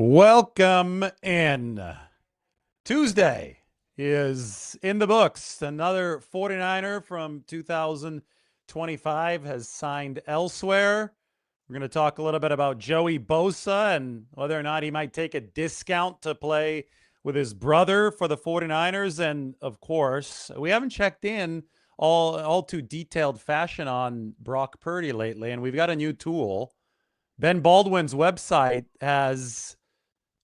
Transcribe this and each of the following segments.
Welcome in. Tuesday is in the books. Another 49er from 2025 has signed elsewhere. We're going to talk a little bit about Joey Bosa and whether or not he might take a discount to play with his brother for the 49ers. And of course, we haven't checked in all too detailed fashion on Brock Purdy lately, and we've got a new tool. Ben Baldwin's website has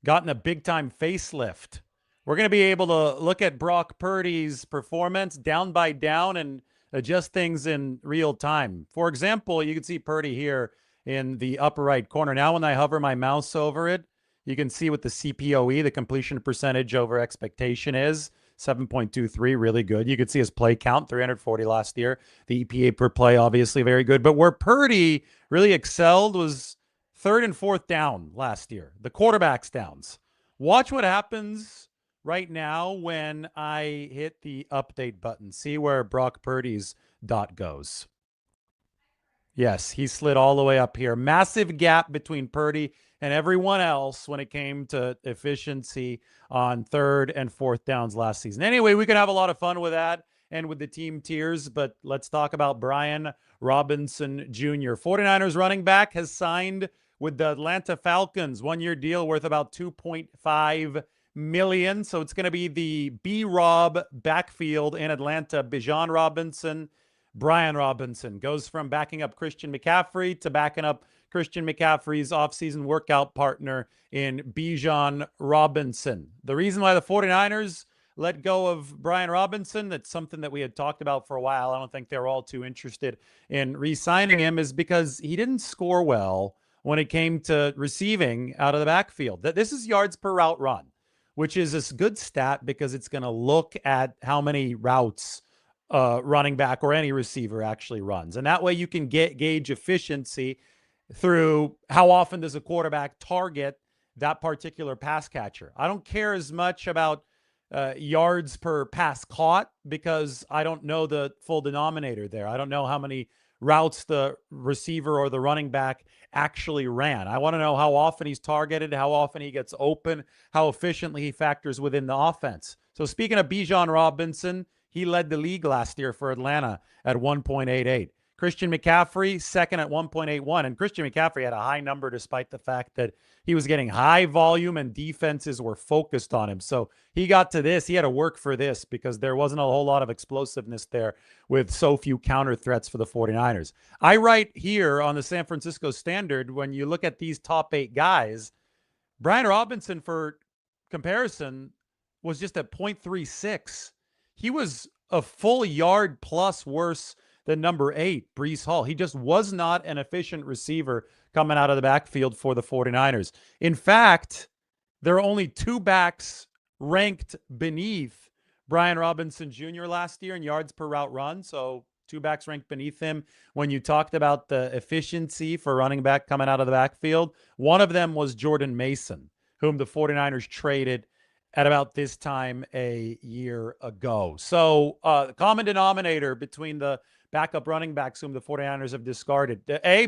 gotten a big-time facelift. We're going to be able to look at Brock Purdy's performance down by down and adjust things in real time. For example, you can see Purdy here in the upper right corner. Now when I hover my mouse over it, you can see what the CPOE, the completion percentage over expectation, is. 7.23, really good. You could see his play count, 340 last year. The EPA per play, obviously very good. But where Purdy really excelled was third and fourth down last year, the quarterback's downs. Watch what happens right now when I hit the update button. See where Brock Purdy's dot goes. Yes, he slid all the way up here. Massive gap between Purdy and everyone else when it came to efficiency on third and fourth downs last season. Anyway, we can have a lot of fun with that and with the team tiers, but let's talk about Brian Robinson Jr. 49ers running back has signed with the Atlanta Falcons, one-year deal worth about $2.5 million. So it's going to be the B-Rob backfield in Atlanta. Bijan Robinson, Brian Robinson goes from backing up Christian McCaffrey to backing up Christian McCaffrey's offseason workout partner in Bijan Robinson. The reason why the 49ers let go of Brian Robinson, that's something that we had talked about for a while. I don't think they're all too interested in re-signing him, is because he didn't score well when it came to receiving out of the backfield. This is yards per route run, which is a good stat because it's going to look at how many routes running back or any receiver actually runs. And that way you can gauge efficiency through how often does a quarterback target that particular pass catcher. I don't care as much about yards per pass caught because I don't know the full denominator there. I don't know how many routes the receiver or the running back actually ran. I want to know how often he's targeted, how often he gets open, how efficiently he factors within the offense. So speaking of Bijan Robinson, he led the league last year for Atlanta at 1.88. Christian McCaffrey, second at 1.81. And Christian McCaffrey had a high number despite the fact that he was getting high volume and defenses were focused on him. So he got to this. He had to work for this because there wasn't a whole lot of explosiveness there with so few counter threats for the 49ers. I write here on the San Francisco Standard, when you look at these top 8 guys, Brian Robinson, for comparison, was just at 0.36. He was a full yard plus worse than number 8, Breece Hall. He just was not an efficient receiver coming out of the backfield for the 49ers. In fact, there are only 2 backs ranked beneath Brian Robinson Jr. last year in yards per route run. So 2 backs ranked beneath him when you talked about the efficiency for running back coming out of the backfield. One of them was Jordan Mason, whom the 49ers traded at about this time a year ago. So the common denominator between the backup running backs whom the 49ers have discarded,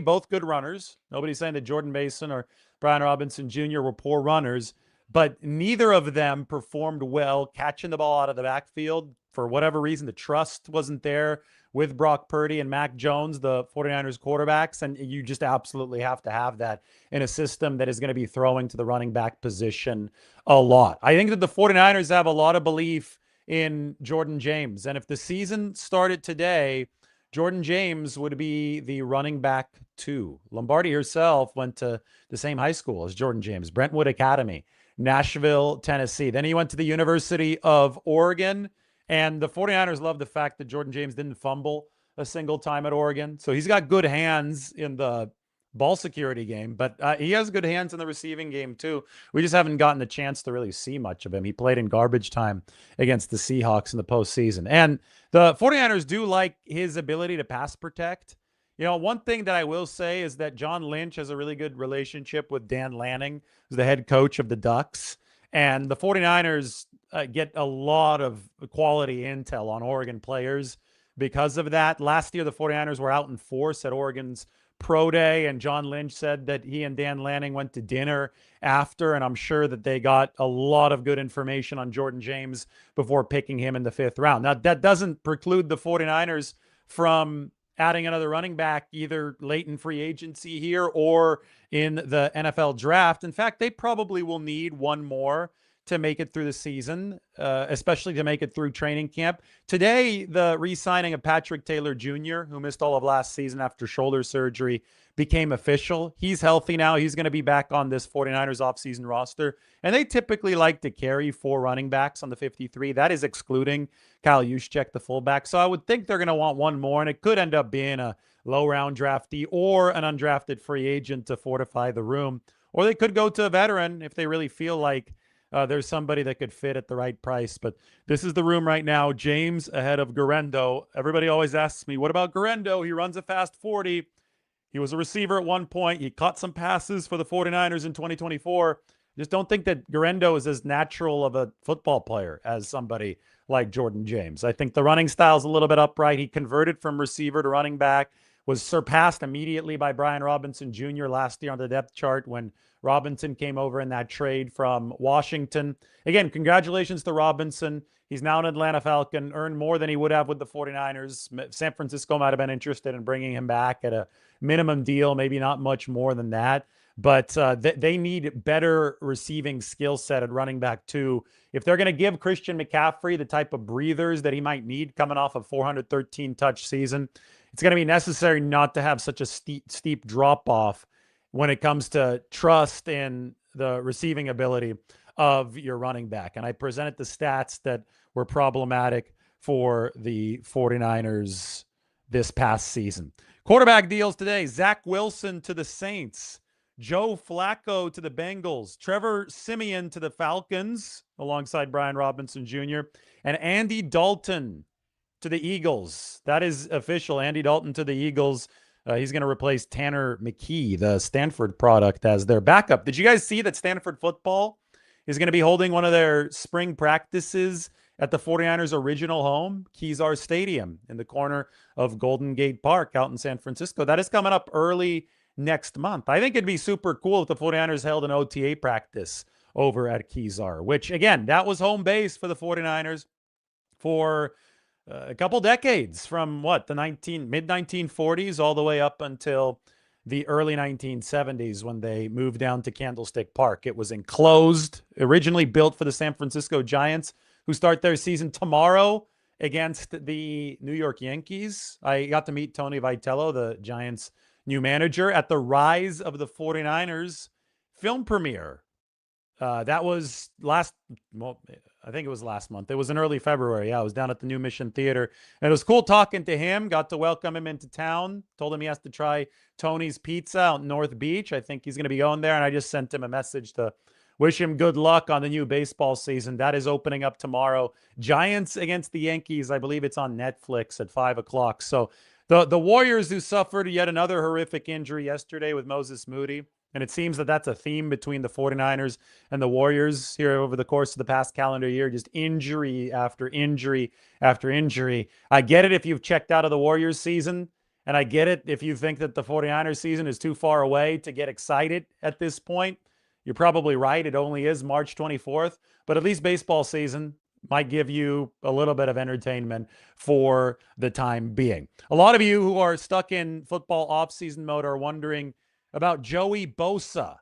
both good runners. Nobody's saying that Jordan Mason or Brian Robinson Jr. were poor runners, but neither of them performed well catching the ball out of the backfield. For whatever reason, the trust wasn't there with Brock Purdy and Mac Jones, the 49ers quarterbacks, and you just absolutely have to have that in a system that is going to be throwing to the running back position a lot. I think that the 49ers have a lot of belief in Jordan James, and if the season started today, Jordan James would be the running back 2. Lombardi herself went to the same high school as Jordan James, Brentwood Academy, Nashville, Tennessee. Then he went to the University of Oregon, and the 49ers love the fact that Jordan James didn't fumble a single time at Oregon. So he's got good hands in the ball security game, but he has good hands in the receiving game too. We just haven't gotten the chance to really see much of him. He played in garbage time against the Seahawks in the postseason. And the 49ers do like his ability to pass protect. You know, one thing that I will say is that John Lynch has a really good relationship with Dan Lanning, who's the head coach of the Ducks. And the 49ers get a lot of quality intel on Oregon players because of that. Last year, the 49ers were out in force at Oregon's pro day, and John Lynch said that he and Dan Lanning went to dinner after, and I'm sure that they got a lot of good information on Jordan James before picking him in the 5th round. Now, that doesn't preclude the 49ers from adding another running back either late in free agency here or in the NFL draft. In fact, they probably will need one more to make it through the season, especially to make it through training camp. Today, the re-signing of Patrick Taylor Jr., who missed all of last season after shoulder surgery, became official. He's healthy now. He's going to be back on this 49ers offseason roster. And they typically like to carry 4 running backs on the 53. That is excluding Kyle Juszczyk, the fullback. So I would think they're going to want one more, and it could end up being a low-round draftee or an undrafted free agent to fortify the room. Or they could go to a veteran if they really feel like there's somebody that could fit at the right price. But this is the room right now. James ahead of Guerendo. Everybody always asks me, what about Guerendo? He runs a fast 40. He was a receiver at one point. He caught some passes for the 49ers in 2024. Just don't think that Guerendo is as natural of a football player as somebody like Jordan James. I think the running style is a little bit upright. He converted from receiver to running back, was surpassed immediately by Brian Robinson Jr. last year on the depth chart when Robinson came over in that trade from Washington. Again, congratulations to Robinson. He's now an Atlanta Falcon, earned more than he would have with the 49ers. San Francisco might have been interested in bringing him back at a minimum deal, maybe not much more than that. But they need better receiving skill set at running back too. If they're going to give Christian McCaffrey the type of breathers that he might need coming off a 413 touch season, it's going to be necessary not to have such a steep drop off when it comes to trust in the receiving ability of your running back. And I presented the stats that were problematic for the 49ers this past season. Quarterback deals today: Zach Wilson to the Saints, Joe Flacco to the Bengals, Trevor Siemian to the Falcons alongside Brian Robinson Jr., and Andy Dalton to the Eagles. That is official. Andy Dalton to the Eagles. He's going to replace Tanner McKee, the Stanford product, as their backup. Did you guys see that Stanford football is going to be holding one of their spring practices at the 49ers' original home, Kezar Stadium, in the corner of Golden Gate Park out in San Francisco? That is coming up early next month. I think it'd be super cool if the 49ers held an OTA practice over at Kezar, which, again, that was home base for the 49ers for a couple decades, from the mid-1940s all the way up until the early 1970s when they moved down to Candlestick Park. It was enclosed, originally built for the San Francisco Giants, who start their season tomorrow against the New York Yankees. I got to meet Tony Vitello, the Giants' new manager, at the Rise of the 49ers film premiere. That was I think it was last month. It was in early February. Yeah, I was down at the New Mission Theater. And it was cool talking to him. Got to welcome him into town. Told him he has to try Tony's Pizza out in North Beach. I think he's going to be going there. And I just sent him a message to wish him good luck on the new baseball season. That is opening up tomorrow. Giants against the Yankees. I believe it's on Netflix at 5 o'clock. So the Warriors, who suffered yet another horrific injury yesterday with Moses Moody, and it seems that that's a theme between the 49ers and the Warriors here over the course of the past calendar year, just injury after injury after injury. I get it if you've checked out of the Warriors season, and I get it if you think that the 49ers season is too far away to get excited at this point. You're probably right. It only is March 24th, but at least baseball season might give you a little bit of entertainment for the time being. A lot of you who are stuck in football offseason mode are wondering about Joey Bosa.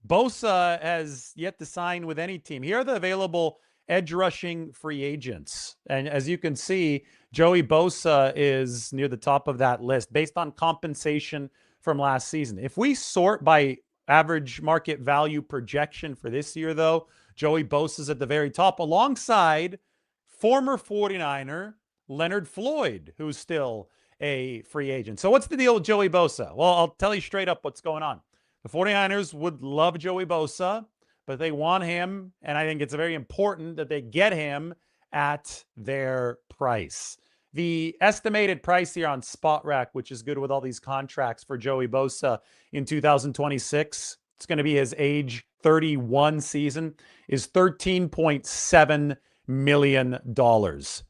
Bosa has yet to sign with any team. Here are the available edge rushing free agents. And as you can see, Joey Bosa is near the top of that list based on compensation from last season. If we sort by average market value projection for this year, though, Joey Bosa's at the very top, alongside former 49er Leonard Floyd, who's still a free agent. So what's the deal with Joey Bosa? Well, I'll tell you straight up what's going on. The 49ers would love Joey Bosa, but they want him, and I think it's very important that they get him at their price. The estimated price here on Spot Rack, which is good with all these contracts for Joey Bosa in 2026, it's going to be his age 31 season, is $13.7 million.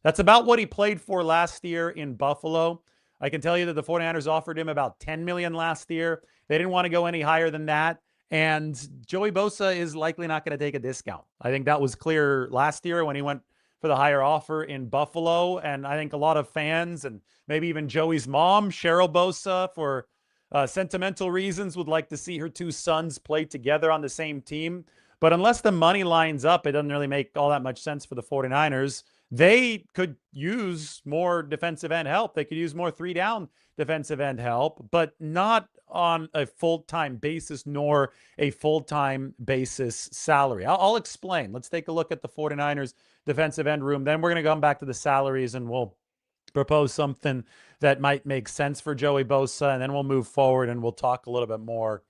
That's about what he played for last year in Buffalo. I can tell you that the 49ers offered him about $10 million last year. They didn't want to go any higher than that. And Joey Bosa is likely not going to take a discount. I think that was clear last year when he went for the higher offer in Buffalo. And I think a lot of fans and maybe even Joey's mom, Cheryl Bosa, for sentimental reasons, would like to see her two sons play together on the same team. But unless the money lines up, it doesn't really make all that much sense for the 49ers. They could use more defensive end help. They could use more 3-down defensive end help, but not on a full-time basis nor a full-time basis salary. I'll explain. Let's take a look at the 49ers defensive end room. Then we're going to come back to the salaries and we'll propose something that might make sense for Joey Bosa, and then we'll move forward and we'll talk a little bit more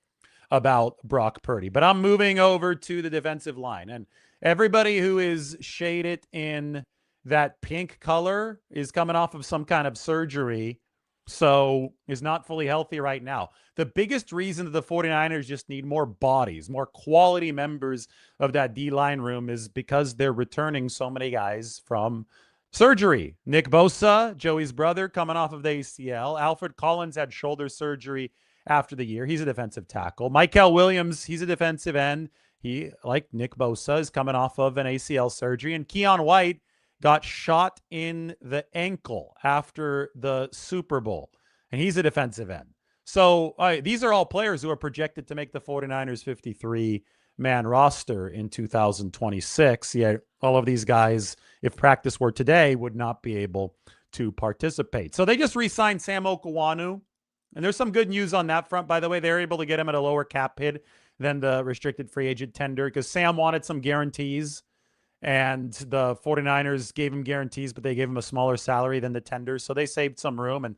about Brock Purdy. But I'm moving over to the defensive line, and everybody who is shaded in that pink color is coming off of some kind of surgery, so is not fully healthy right now. The biggest reason that the 49ers just need more bodies, more quality members of that D-line room, is because they're returning so many guys from surgery. Nick Bosa, Joey's brother, coming off of the ACL. Alfred Collins had shoulder surgery after the year. He's a defensive tackle. Mykel Williams, he's a defensive end. He, like Nick Bosa, is coming off of an ACL surgery. And Keon White got shot in the ankle after the Super Bowl, and he's a defensive end. So these are all players who are projected to make the 49ers 53-man roster in 2026. Yet all of these guys, if practice were today, would not be able to participate. So they just re-signed Sam Okawanu, and there's some good news on that front, by the way. They're able to get him at a lower cap hit than the restricted free agent tender because Sam wanted some guarantees, and the 49ers gave him guarantees, but they gave him a smaller salary than the tender, so they saved some room. And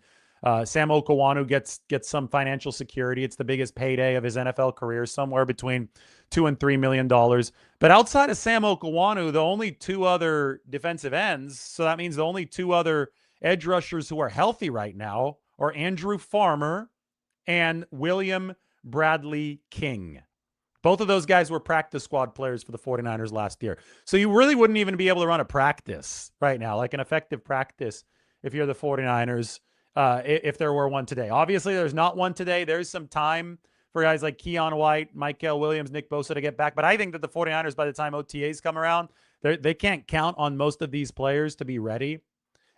Sam Okawanu gets some financial security. It's the biggest payday of his NFL career, somewhere between $2 and $3 million. But outside of Sam Okawanu, the only two other defensive ends, so that means the only two other edge rushers who are healthy right now, are Andrew Farmer and William Bradley King. Both of those guys were practice squad players for the 49ers last year. So you really wouldn't even be able to run a practice right now, like an effective practice, if you're the 49ers, if there were one today. Obviously, there's not one today. There's some time for guys like Keon White, Mykel Williams, Nick Bosa to get back. But I think that the 49ers, by the time OTAs come around, they can't count on most of these players to be ready.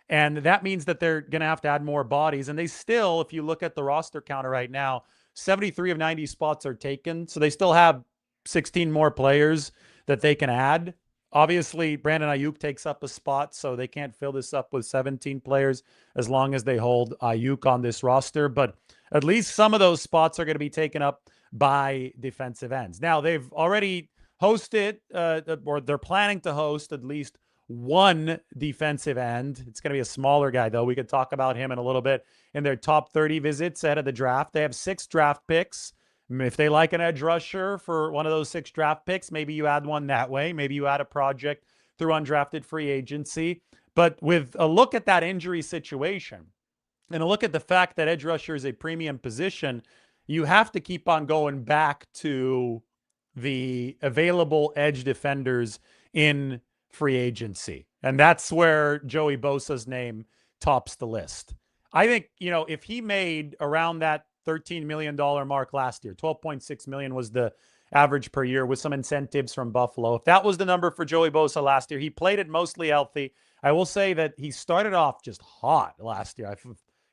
And that means that they're going to have to add more bodies. And they still, if you look at the roster counter right now, 73 of 90 spots are taken. So they still have 16 more players that they can add. Obviously, Brandon Ayuk takes up a spot, so they can't fill this up with 17 players as long as they hold Ayuk on this roster. But at least some of those spots are going to be taken up by defensive ends. Now, they've already hosted, or they're planning to host at least one defensive end. It's going to be a smaller guy, though. We could talk about him in a little bit. In their top 30 visits ahead of the draft, they have 6 draft picks. If they like an edge rusher for one of those 6 draft picks, maybe you add one that way. Maybe you add a project through undrafted free agency. But with a look at that injury situation and a look at the fact that edge rusher is a premium position, you have to keep on going back to the available edge defenders in free agency. And that's where Joey Bosa's name tops the list. I think, if he made around that $13 million mark last year, $12.6 million was the average per year with some incentives from Buffalo. If that was the number for Joey Bosa last year, he played it mostly healthy. I will say that he started off just hot last year.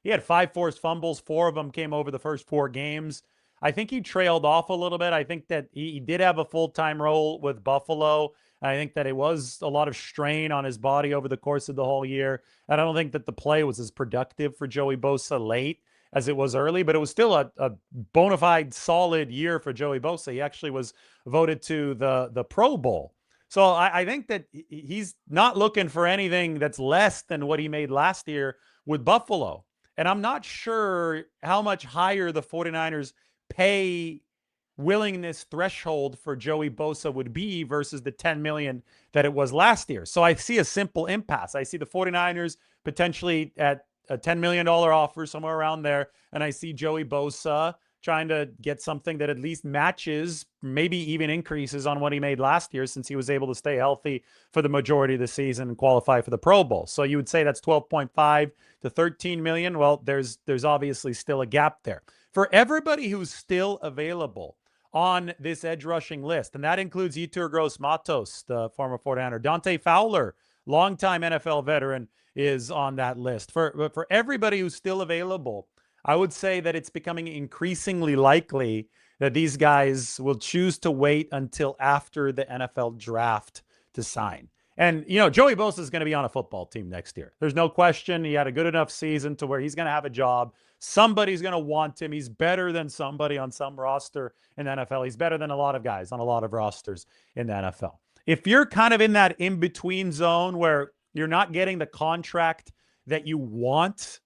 He had 5 forced fumbles. 4 of them came over the first 4 games. I think he trailed off a little bit. I think that he did have a full-time role with Buffalo. I think that it was a lot of strain on his body over the course of the whole year. And I don't think that the play was as productive for Joey Bosa late as it was early, but it was still a bona fide solid year for Joey Bosa. He actually was voted to the Pro Bowl. So I think that he's not looking for anything that's less than what he made last year with Buffalo. And I'm not sure how much higher the 49ers pay willingness threshold for Joey Bosa would be versus the $10 million that it was last year. So I see a simple impasse. I see the 49ers potentially at a $10 million offer somewhere around there. And I see Joey Bosa trying to get something that at least matches, maybe even increases on what he made last year, since he was able to stay healthy for the majority of the season and qualify for the Pro Bowl. So you would say that's 12.5 to 13 million. Well, there's obviously still a gap there. For everybody who's still available on this edge rushing list, and that includes Yetur Gross-Matos, the former 49er, Dante Fowler, longtime NFL veteran, is on that list. For everybody who's still available, I would say that it's becoming increasingly likely that these guys will choose to wait until after the NFL draft to sign. And, Joey Bosa is going to be on a football team next year. There's no question. He had a good enough season to where he's going to have a job. Somebody's going to want him. He's better than somebody on some roster in the NFL. He's better than a lot of guys on a lot of rosters in the NFL. If you're kind of in that in-between zone where you're not getting the contract that you want,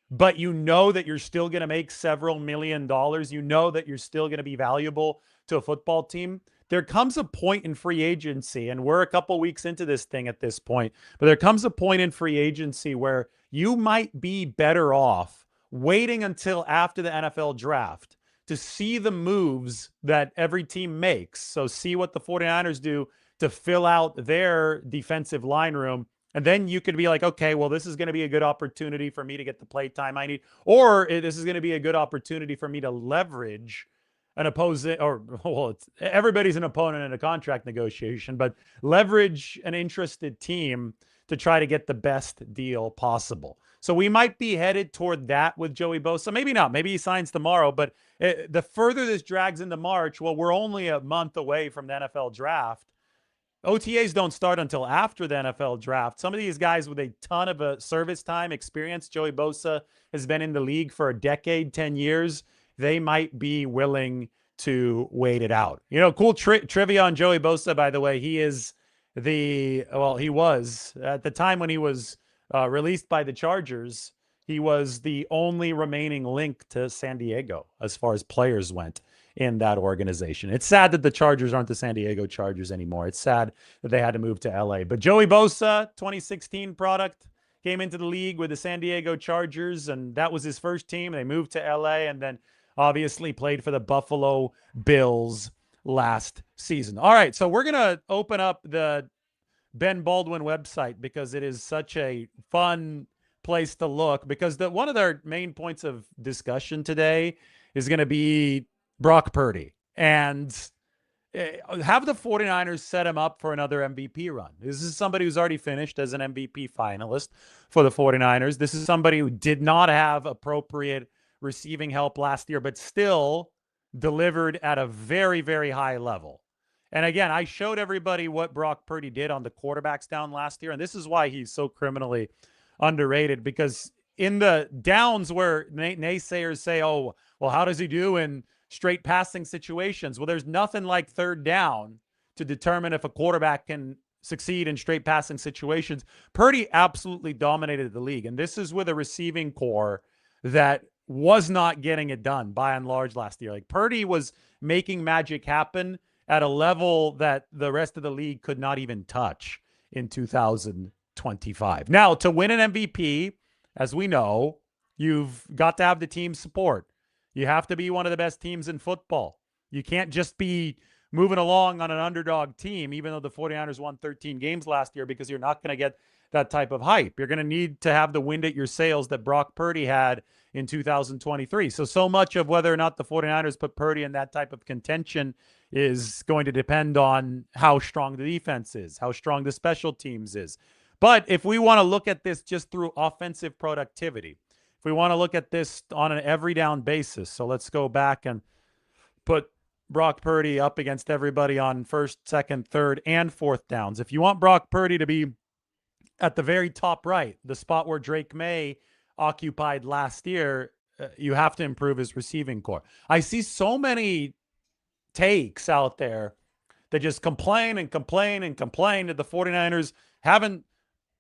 but you know that you're still going to make several $1 million, you know that you're still going to be valuable to a football team, there comes a point in free agency, and we're a couple weeks into this thing at this point, but there comes a point in free agency where you might be better off waiting until after the NFL draft to see the moves that every team makes. So see what the 49ers do to fill out their defensive line room. And then you could be like, okay, well, this is going to be a good opportunity for me to get the play time I need. Or this is going to be a good opportunity for me to leverage an opposing, or, well, everybody's an opponent in a contract negotiation, but leverage an interested team to try to get the best deal possible. So we might be headed toward that with Joey Bosa. Maybe not. Maybe he signs tomorrow. But the further this drags into March, well, we're only a month away from the NFL draft. OTAs don't start until after the NFL draft. Some of these guys with a ton of service time experience, Joey Bosa has been in the league for a decade, 10 years. They might be willing to wait it out. Cool trivia on Joey Bosa, by the way. He was, at the time when he was released by the Chargers, he was the only remaining link to San Diego as far as players went in that organization. It's sad that the Chargers aren't the San Diego Chargers anymore. It's sad that they had to move to LA. But Joey Bosa, 2016 product, came into the league with the San Diego Chargers, and that was his first team. They moved to LA and then obviously played for the Buffalo Bills last season. All right, so we're going to open up the Ben Baldwin website because it is such a fun place to look, because one of their main points of discussion today is going to be Brock Purdy, and have the 49ers set him up for another MVP run. This is somebody who's already finished as an MVP finalist for the 49ers. This is somebody who did not have appropriate receiving help last year, but still delivered at a very, very high level. And again, I showed everybody what Brock Purdy did on the quarterbacks down last year, and this is why he's so criminally underrated, because in the downs where naysayers say, oh, well, how does he do in straight passing situations? Well, there's nothing like third down to determine if a quarterback can succeed in straight passing situations. Purdy absolutely dominated the league, and this is with a receiving core that was not getting it done by and large last year. Like, Purdy was making magic happen at a level that the rest of the league could not even touch in 2025. Now, to win an MVP, as we know, you've got to have the team support. You have to be one of the best teams in football. You can't just be moving along on an underdog team, even though the 49ers won 13 games last year, because you're not going to get that type of hype. You're going to need to have the wind at your sails that Brock Purdy had in 2023. So much of whether or not the 49ers put Purdy in that type of contention is going to depend on how strong the defense is, how strong the special teams is. But if we want to look at this just through offensive productivity, if we want to look at this on an every down basis, so let's go back and put Brock Purdy up against everybody on first, second, third, and fourth downs. If you want Brock Purdy to be at the very top right, the spot where Drake May occupied last year, you have to improve his receiving core. I see so many takes out there that just complain and complain and complain that the 49ers haven't,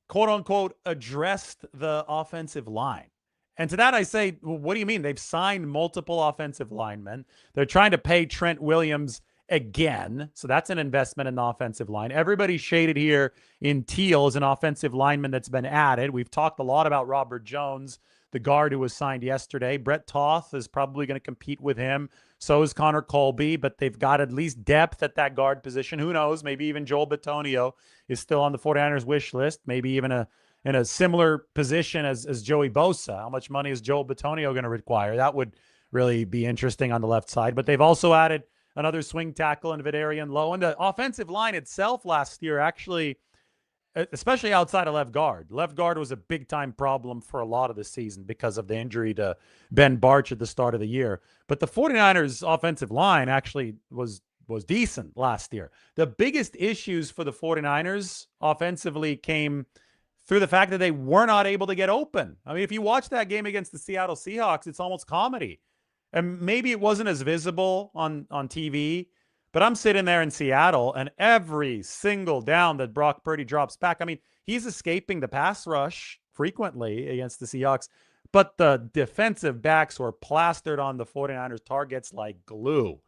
quote unquote, addressed the offensive line. And to that I say, well, what do you mean? They've signed multiple offensive linemen. They're trying to pay Trent Williams again. So that's an investment in the offensive line. Everybody shaded here in teal is an offensive lineman that's been added. We've talked a lot about Robert Jones, the guard who was signed yesterday. Brett Toth is probably going to compete with him. So is Connor Colby, but they've got at least depth at that guard position. Who knows? Maybe even Joel Bitonio is still on the 49ers wish list. Maybe even in a similar position as Joey Bosa. How much money is Joel Bitonio going to require? That would really be interesting on the left side. But they've also added another swing tackle in Vidarian Lowe. And the offensive line itself last year actually, especially outside of left guard. Left guard was a big-time problem for a lot of the season because of the injury to Ben Barch at the start of the year. But the 49ers offensive line actually was decent last year. The biggest issues for the 49ers offensively came through the fact that they were not able to get open. I mean, if you watch that game against the Seattle Seahawks, it's almost comedy. And maybe it wasn't as visible on TV, but I'm sitting there in Seattle, and every single down that Brock Purdy drops back, I mean, he's escaping the pass rush frequently against the Seahawks, but the defensive backs were plastered on the 49ers targets like glue.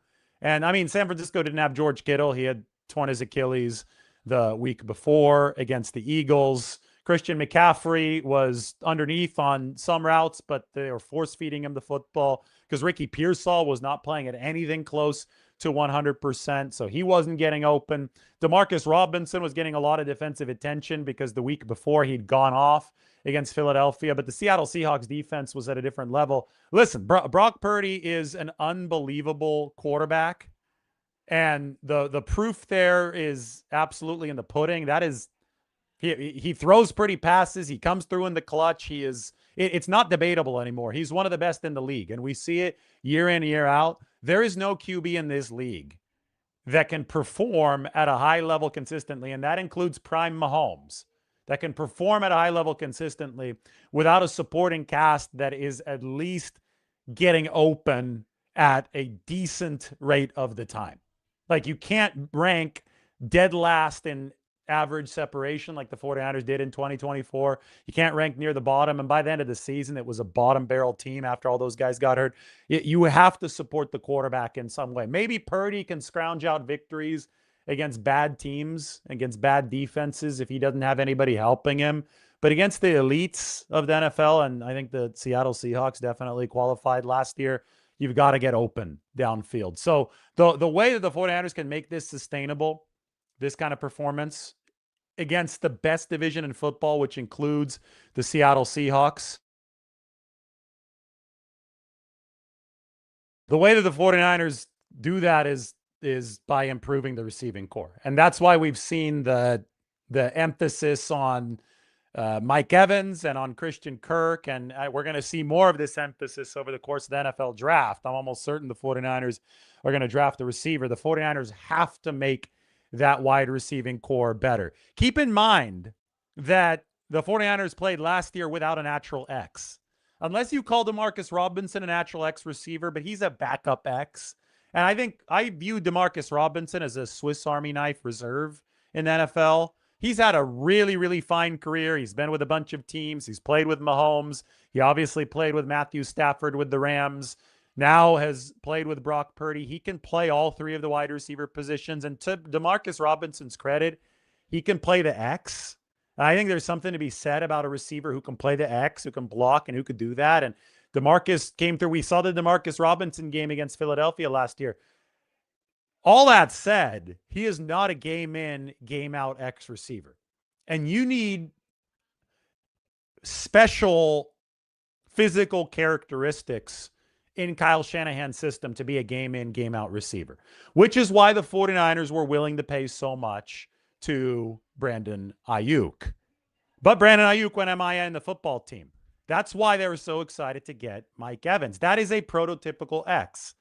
And, I mean, San Francisco didn't have George Kittle. He had torn his Achilles the week before against the Eagles. Christian McCaffrey was underneath on some routes, but they were force-feeding him the football because Ricky Pearsall was not playing at anything close to 100%, so he wasn't getting open. Demarcus Robinson was getting a lot of defensive attention because the week before he'd gone off against Philadelphia, but the Seattle Seahawks defense was at a different level. Listen, Brock Purdy is an unbelievable quarterback, and the proof there is absolutely in the pudding. That is, he throws pretty passes. He comes through in the clutch. It's not debatable anymore. He's one of the best in the league, and we see it year in, year out. There is no QB in this league that can perform at a high level consistently, and that includes prime Mahomes, that can perform at a high level consistently without a supporting cast that is at least getting open at a decent rate of the time. Like, you can't rank dead last in average separation like the 49ers did in 2024. You can't rank near the bottom. And by the end of the season, it was a bottom barrel team after all those guys got hurt. You have to support the quarterback in some way. Maybe Purdy can scrounge out victories against bad teams, against bad defenses if he doesn't have anybody helping him. But against the elites of the NFL, and I think the Seattle Seahawks definitely qualified last year, you've got to get open downfield. So the way that the 49ers can make this sustainable, this kind of performance against the best division in football, which includes the Seattle Seahawks, the way that the 49ers do that is by improving the receiving core. And that's why we've seen the emphasis on Mike Evans and on Christian Kirk. And we're going to see more of this emphasis over the course of the NFL draft. I'm almost certain the 49ers are going to draft a receiver. The 49ers have to make that wide receiving core better. Keep in mind that the 49ers played last year without a natural X. Unless you call DeMarcus Robinson a natural X receiver, but he's a backup X. And I think I view DeMarcus Robinson as a Swiss Army knife reserve in the NFL. He's had a really, really fine career. He's been with a bunch of teams. He's played with Mahomes. He obviously played with Matthew Stafford with the Rams. Now has played with Brock Purdy. He can play all three of the wide receiver positions. And to DeMarcus Robinson's credit, he can play the X. I think there's something to be said about a receiver who can play the X, who can block, and who could do that. And DeMarcus came through. We saw the DeMarcus Robinson game against Philadelphia last year. All that said, he is not a game in, game out X receiver. And you need special physical characteristics in Kyle Shanahan's system to be a game in, game out receiver, which is why the 49ers were willing to pay so much to Brandon Ayuk. But Brandon Ayuk went MIA in the football team. That's why they were so excited to get Mike Evans. That is a prototypical X,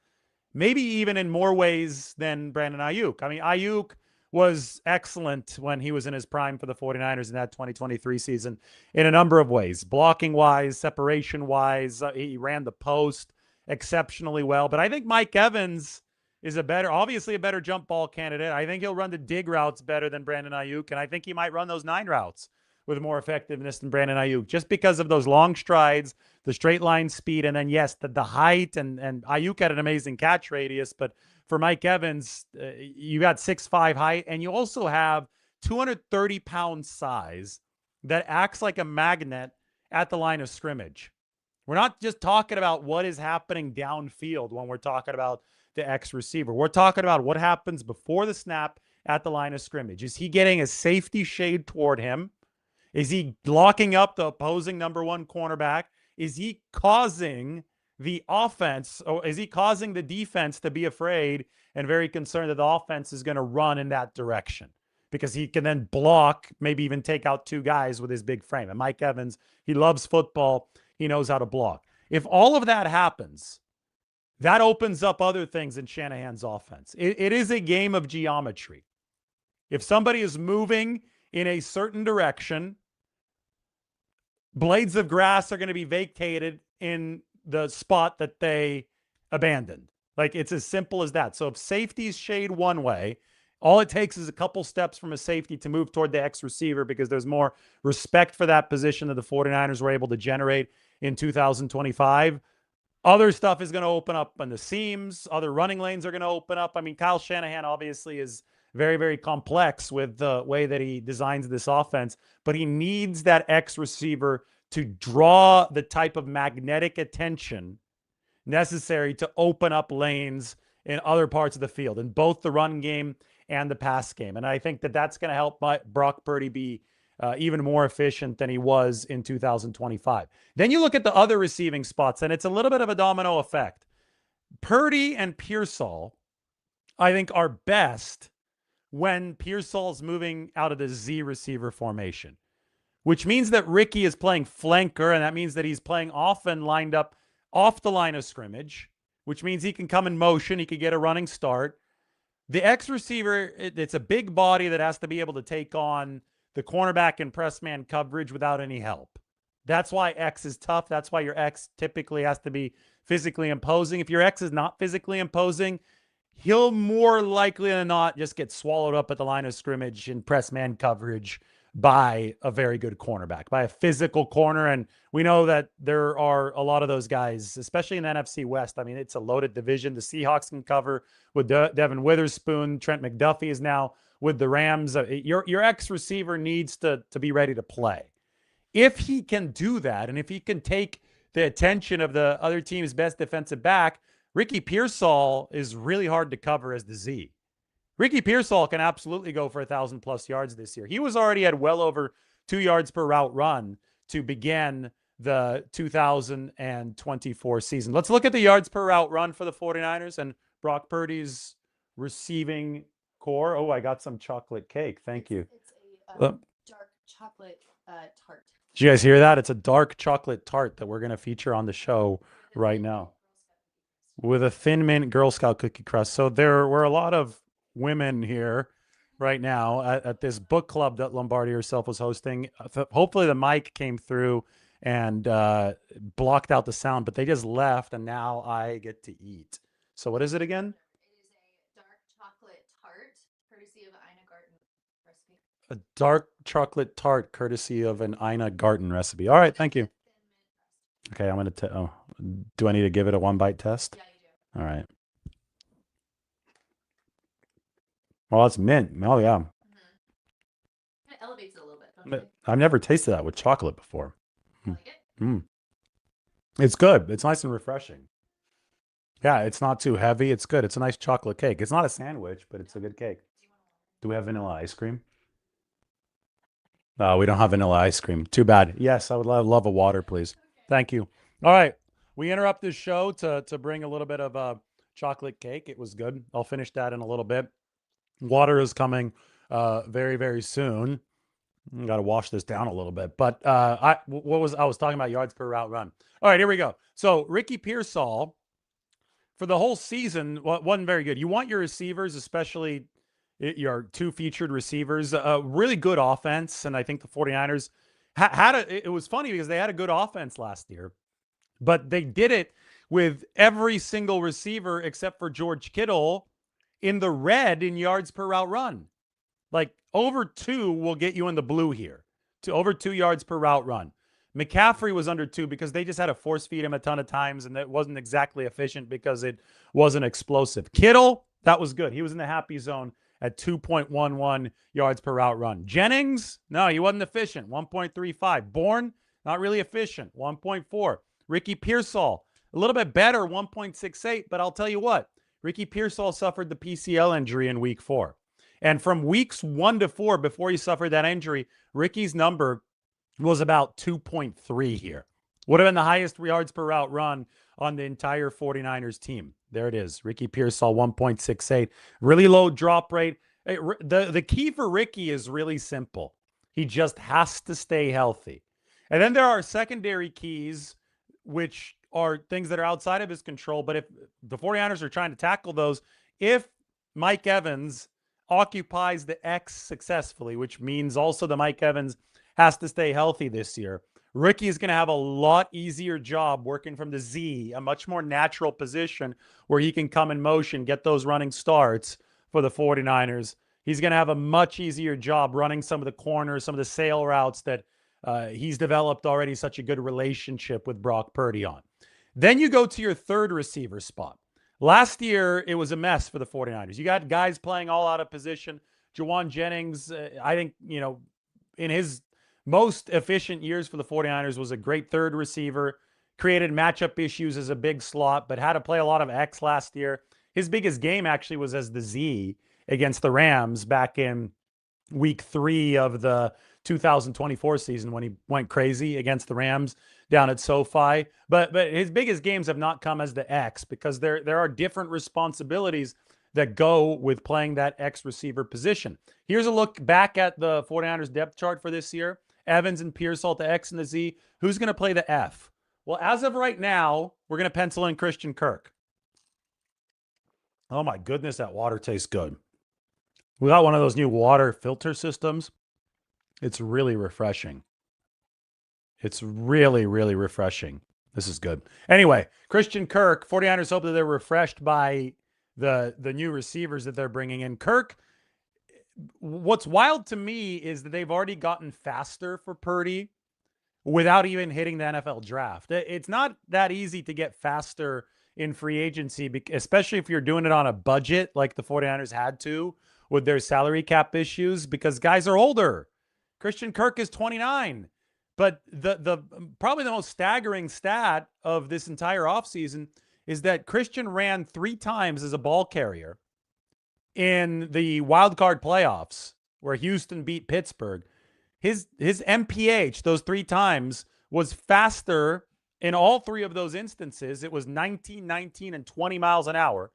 maybe even in more ways than Brandon Ayuk. I mean, Ayuk was excellent when he was in his prime for the 49ers in that 2023 season in a number of ways. Blocking-wise, separation-wise, he ran the post exceptionally well. But I think Mike Evans is obviously a better jump ball candidate. I think he'll run the dig routes better than Brandon Ayuk, and I think he might run those 9 routes with more effectiveness than Brandon Ayuk, just because of those long strides, the straight line speed, and then, yes, the height, and Ayuk had an amazing catch radius, but for Mike Evans, you got 6'5" height, and you also have 230-pound size that acts like a magnet at the line of scrimmage. We're not just talking about what is happening downfield when we're talking about the X receiver. We're talking about what happens before the snap at the line of scrimmage. Is he getting a safety shade toward him? Is he locking up the opposing number one cornerback? Is he causing the offense, or is he causing the defense to be afraid and very concerned that the offense is going to run in that direction? Because he can then block, maybe even take out two guys with his big frame. And Mike Evans, he loves football. He knows how to block. If all of that happens, that opens up other things in Shanahan's offense. It is a game of geometry. If somebody is moving in a certain direction, blades of grass are going to be vacated in the spot that they abandoned. Like, it's as simple as that. So if safeties shade one way, all it takes is a couple steps from a safety to move toward the X receiver, because there's more respect for that position that the 49ers were able to generate in 2025. Other stuff is going to open up on the seams. Other running lanes are going to open up. I mean, Kyle Shanahan obviously is very, very complex with the way that he designs this offense, but he needs that X receiver to draw the type of magnetic attention necessary to open up lanes in other parts of the field, in both the run game and the pass game. And I think that that's going to help Brock Purdy be even more efficient than he was in 2025. Then you look at the other receiving spots, and it's a little bit of a domino effect. Purdy and Pearsall, I think, are best when Pearsall's moving out of the Z receiver formation, which means that Ricky is playing flanker, and that means that he's playing often lined up off the line of scrimmage, which means he can come in motion. He could get a running start. The X receiver, it's a big body that has to be able to take on the cornerback and press man coverage without any help. That's why X is tough. That's why your X typically has to be physically imposing. If your X is not physically imposing, he'll more likely than not just get swallowed up at the line of scrimmage in press man coverage by a very good cornerback, by a physical corner. And we know that there are a lot of those guys, especially in the NFC West. I mean, it's a loaded division. The Seahawks can cover with Devin Witherspoon. Trent McDuffie is now with the Rams. Your X receiver needs to be ready to play. If he can do that, and if he can take the attention of the other team's best defensive back, Ricky Pearsall is really hard to cover as the Z. Ricky Pearsall can absolutely go for 1,000+ yards this year. He was already at well over 2 yards per route run to begin the 2024 season. Let's look at the yards per route run for the 49ers and Brock Purdy's receiving core. Oh, I got some chocolate cake. Thank you. It's a dark chocolate tart. Did you guys hear that? It's a dark chocolate tart that we're going to feature on the show right now with a Thin Mint Girl Scout cookie crust. So there were a lot of women here right now at this book club that Lombardi herself was hosting. Hopefully the mic came through and blocked out the sound, but they just left, and now I get to eat. So what is it again? It is a dark chocolate tart, courtesy of Ina Garten recipe. A dark chocolate tart, courtesy of an Ina Garten recipe. All right, thank you. Okay, I'm going to do I need to give it a one bite test? Yeah, you do. All right. Well, that's mint. Oh, yeah. Mm-hmm. It elevates it a little bit, don't you? I've never tasted that with chocolate before. I like it. It's good. It's nice and refreshing. Yeah, it's not too heavy. It's good. It's a nice chocolate cake. It's not a sandwich, but it's a good cake. Do we have vanilla ice cream? No, we don't have vanilla ice cream. Too bad. Yes, I would love a water, please. Thank you. All right. We interrupt this show to bring a little bit of chocolate cake. It was good. I'll finish that in a little bit. Water is coming very, very soon. Got to wash this down a little bit. But I was talking about yards per route run. All right, here we go. So Ricky Pearsall, for the whole season, wasn't very good. You want your receivers, especially your two featured receivers, really good offense. And I think the 49ers it was funny because they had a good offense last year, but they did it with every single receiver except for George Kittle in the red in yards per route run. Like over 2 will get you in the blue here. To over 2 yards per route run. McCaffrey was under 2 because they just had to force feed him a ton of times, and that wasn't exactly efficient because it wasn't explosive. Kittle, that was good. He was in the happy zone at 2.11 yards per route run. Jennings, no, he wasn't efficient, 1.35. Bourne, not really efficient, 1.4. Ricky Pearsall, a little bit better, 1.68, but I'll tell you what, Ricky Pearsall suffered the PCL injury in week 4. And from weeks 1 to 4, before he suffered that injury, Ricky's number was about 2.3 here. Would have been the highest yards per route run on the entire 49ers team. There it is. Ricky Pearsall, 1.68. Really low drop rate. The key for Ricky is really simple. He just has to stay healthy. And then there are secondary keys, which are things that are outside of his control. But if the 49ers are trying to tackle those, if Mike Evans occupies the X successfully, which means also the Mike Evans has to stay healthy this year, Ricky is going to have a lot easier job working from the Z, a much more natural position where he can come in motion, get those running starts for the 49ers. He's going to have a much easier job running some of the corners, some of the sail routes that he's developed already such a good relationship with Brock Purdy on. Then you go to your third receiver spot. Last year, it was a mess for the 49ers. You got guys playing all out of position. QB Jennings, I think, in his most efficient years for the 49ers, was a great third receiver, created matchup issues as a big slot, but had to play a lot of X last year. His biggest game actually was as the Z against the Rams back in week 3 of the 2024 season when he went crazy against the Rams down at SoFi. But his biggest games have not come as the X, because there are different responsibilities that go with playing that X receiver position. Here's a look back at the 49ers depth chart for this year. Evans and Pearsall to X and the Z. Who's going to play the F? Well, as of right now, we're going to pencil in Christian Kirk. Oh my goodness, that water tastes good. We got one of those new water filter systems. It's really refreshing. It's really, really refreshing. This is good. Anyway, Christian Kirk, 49ers hope that they're refreshed by the new receivers that they're bringing in. Kirk, what's wild to me is that they've already gotten faster for Purdy without even hitting the NFL draft. It's not that easy to get faster in free agency, especially if you're doing it on a budget like the 49ers had to with their salary cap issues, because guys are older. Christian Kirk is 29. But the probably the most staggering stat of this entire offseason is that Christian ran 3 times as a ball carrier in the wild card playoffs where Houston beat Pittsburgh. His MPH, those 3 times, was faster in all 3 of those instances. It was 19, 19, and 20 miles an hour.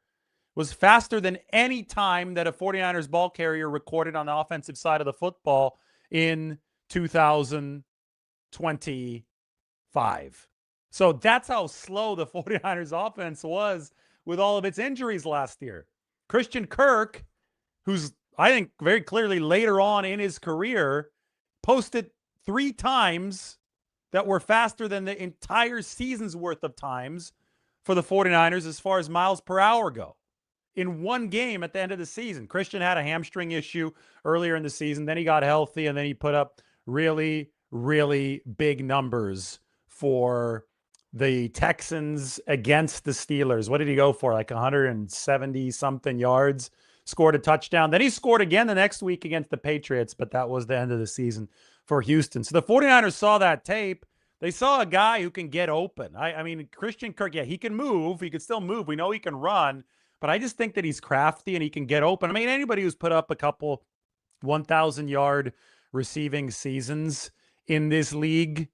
Was faster than any time that a 49ers ball carrier recorded on the offensive side of the football in 2025. So that's how slow the 49ers offense was with all of its injuries last year. Christian Kirk, who's, I think, very clearly later on in his career, posted 3 times that were faster than the entire season's worth of times for the 49ers as far as miles per hour go in one game at the end of the season. Christian had a hamstring issue earlier in the season. Then he got healthy, and then he put up really, really big numbers for the Texans against the Steelers. What did he go for? Like 170-something yards, scored a touchdown. Then he scored again the next week against the Patriots, but that was the end of the season for Houston. So the 49ers saw that tape. They saw a guy who can get open. I mean, Christian Kirk, yeah, he can move. He can still move. We know he can run, but I just think that he's crafty and he can get open. I mean, anybody who's put up a couple 1,000-yard receiving seasons in this league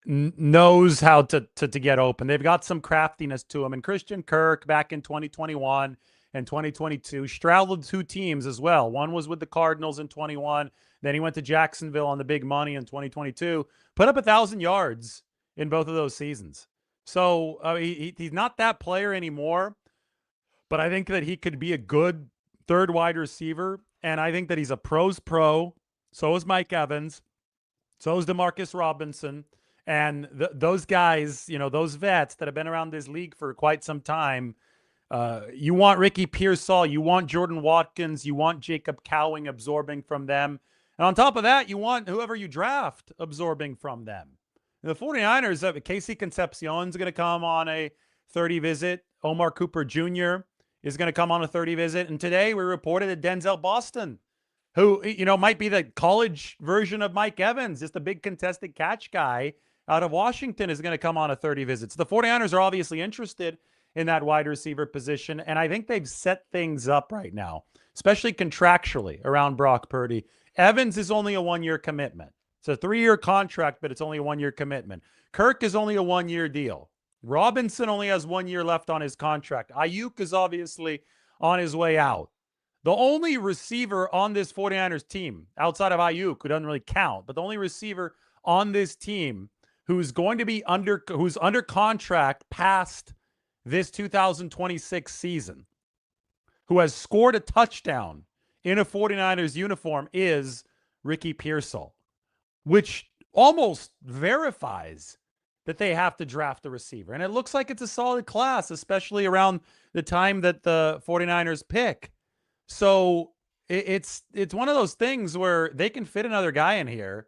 knows how to get open. They've got some craftiness to them. And Christian Kirk back in 2021 and 2022 straddled 2 teams as well. One was with the Cardinals in 21. Then he went to Jacksonville on the big money in 2022. Put up 1,000 yards in both of those seasons. So he's not that player anymore. But I think that he could be a good third wide receiver. And I think that he's a pro's pro. So is Mike Evans. So is Demarcus Robinson. And those guys, those vets that have been around this league for quite some time, you want Ricky Pearsall, you want Jordan Watkins, you want Jacob Cowing absorbing from them. And on top of that, you want whoever you draft absorbing from them. And the 49ers, Casey Concepcion's going to come on a 30 visit. Omar Cooper Jr. is going to come on a 30 visit. And today we reported that Denzel Boston, who, might be the college version of Mike Evans, just a big contested catch guy, out of Washington is going to come on a 30 visits. The 49ers are obviously interested in that wide receiver position, and I think they've set things up right now, especially contractually around Brock Purdy. Evans is only a 1-year commitment. It's a 3-year contract, but it's only a 1-year commitment. Kirk is only a 1-year deal. Robinson only has 1 year left on his contract. Ayuk is obviously on his way out. The only receiver on this 49ers team, outside of Ayuk, who doesn't really count, but the only receiver on this team who's going to be under contract past this 2026 season, who has scored a touchdown in a 49ers uniform, is Ricky Pearsall, which almost verifies that they have to draft a receiver. And it looks like it's a solid class, especially around the time that the 49ers pick. So it's one of those things where they can fit another guy in here,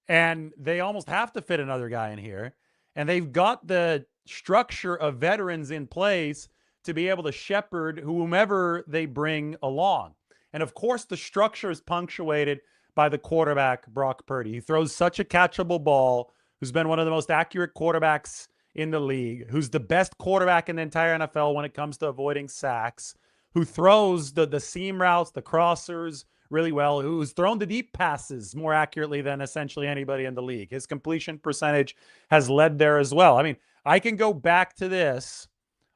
and they almost have to fit another guy in here. And they've got the structure of veterans in place to be able to shepherd whomever they bring along. And of course, the structure is punctuated by the quarterback, Brock Purdy. He throws such a catchable ball, who's been one of the most accurate quarterbacks in the league, who's the best quarterback in the entire NFL when it comes to avoiding sacks, who throws the seam routes, the crossers really well, who's thrown the deep passes more accurately than essentially anybody in the league. His completion percentage has led there as well. I mean, I can go back to this